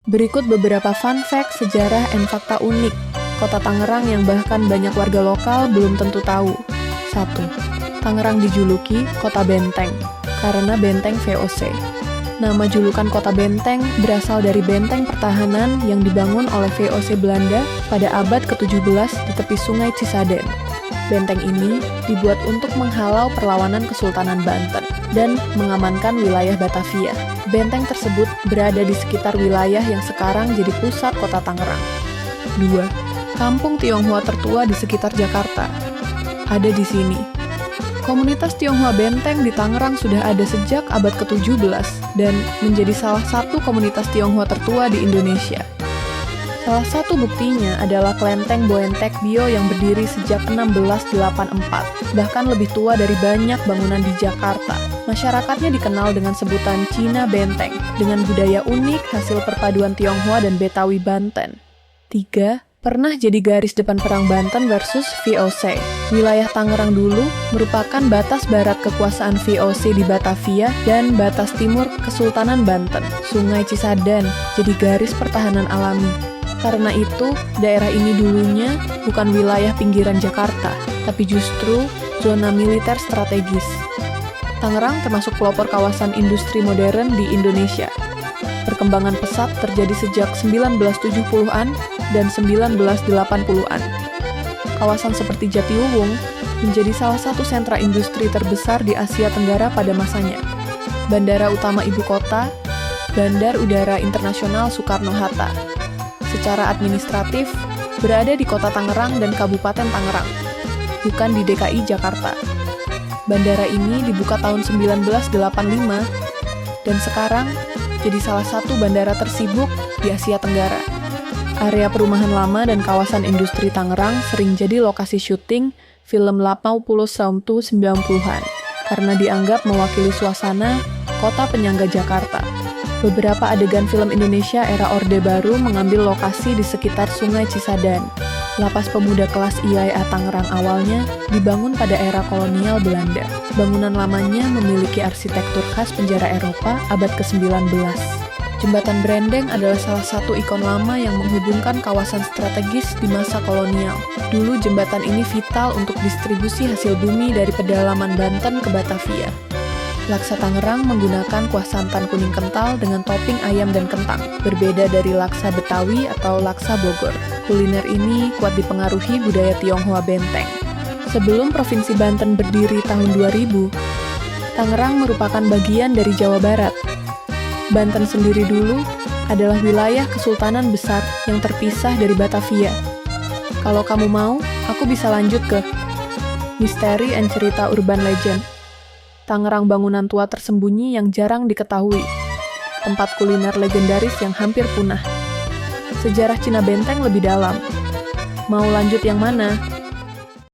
Berikut beberapa fun fact, sejarah, dan fakta unik Kota Tangerang yang bahkan banyak warga lokal belum tentu tahu. 1. Tangerang dijuluki Kota Benteng karena benteng VOC. Nama julukan Kota Benteng berasal dari benteng pertahanan yang dibangun oleh VOC Belanda pada abad ke-17 di tepi sungai Cisadane. Benteng ini dibuat untuk menghalau perlawanan Kesultanan Banten dan mengamankan wilayah Batavia. Benteng tersebut berada di sekitar wilayah yang sekarang jadi pusat kota Tangerang. 2. Kampung Tionghoa tertua di sekitar Jakarta. Ada di sini. Komunitas Tionghoa Benteng di Tangerang sudah ada sejak abad ke-17 dan menjadi salah satu komunitas Tionghoa tertua di Indonesia. Salah satu buktinya adalah Kelenteng Boentek Bio yang berdiri sejak 1684, bahkan lebih tua dari banyak bangunan di Jakarta. Masyarakatnya dikenal dengan sebutan Cina Benteng, dengan budaya unik hasil perpaduan Tionghoa dan Betawi Banten. 3. Pernah jadi garis depan perang Banten versus VOC. Wilayah Tangerang dulu merupakan batas barat kekuasaan VOC di Batavia dan batas timur Kesultanan Banten. Sungai Cisadane jadi garis pertahanan alami. Karena itu, daerah ini dulunya bukan wilayah pinggiran Jakarta, tapi justru zona militer strategis. Tangerang termasuk pelopor kawasan industri modern di Indonesia. Perkembangan pesat terjadi sejak 1970-an dan 1980-an. Kawasan seperti Jatiuwung menjadi salah satu sentra industri terbesar di Asia Tenggara pada masanya. Bandara utama ibu kota, Bandar Udara Internasional Soekarno-Hatta. Secara administratif, berada di Kota Tangerang dan Kabupaten Tangerang, bukan di DKI Jakarta. Bandara ini dibuka tahun 1985 dan sekarang jadi salah satu bandara tersibuk di Asia Tenggara. Area perumahan lama dan kawasan industri Tangerang sering jadi lokasi syuting film 80 sampai 90-an karena dianggap mewakili suasana kota penyangga Jakarta. Beberapa adegan film Indonesia era Orde Baru mengambil lokasi di sekitar Sungai Cisadane. Lapas Pemuda kelas IAIA Tangerang awalnya dibangun pada era kolonial Belanda. Bangunan lamanya memiliki arsitektur khas penjara Eropa abad ke-19. Jembatan Brendeng adalah salah satu ikon lama yang menghubungkan kawasan strategis di masa kolonial. Dulu jembatan ini vital untuk distribusi hasil bumi dari pedalaman Banten ke Batavia. Laksa Tangerang menggunakan kuah santan kuning kental dengan topping ayam dan kentang, berbeda dari laksa Betawi atau laksa Bogor. Kuliner ini kuat dipengaruhi budaya Tionghoa Benteng. Sebelum Provinsi Banten berdiri tahun 2000, Tangerang merupakan bagian dari Jawa Barat. Banten sendiri dulu adalah wilayah kesultanan besar yang terpisah dari Batavia. Kalau kamu mau, aku bisa lanjut ke Misteri and Cerita Urban Legend. Tangerang bangunan tua tersembunyi yang jarang diketahui. Tempat kuliner legendaris yang hampir punah. Sejarah Cina Benteng lebih dalam. Mau lanjut yang mana?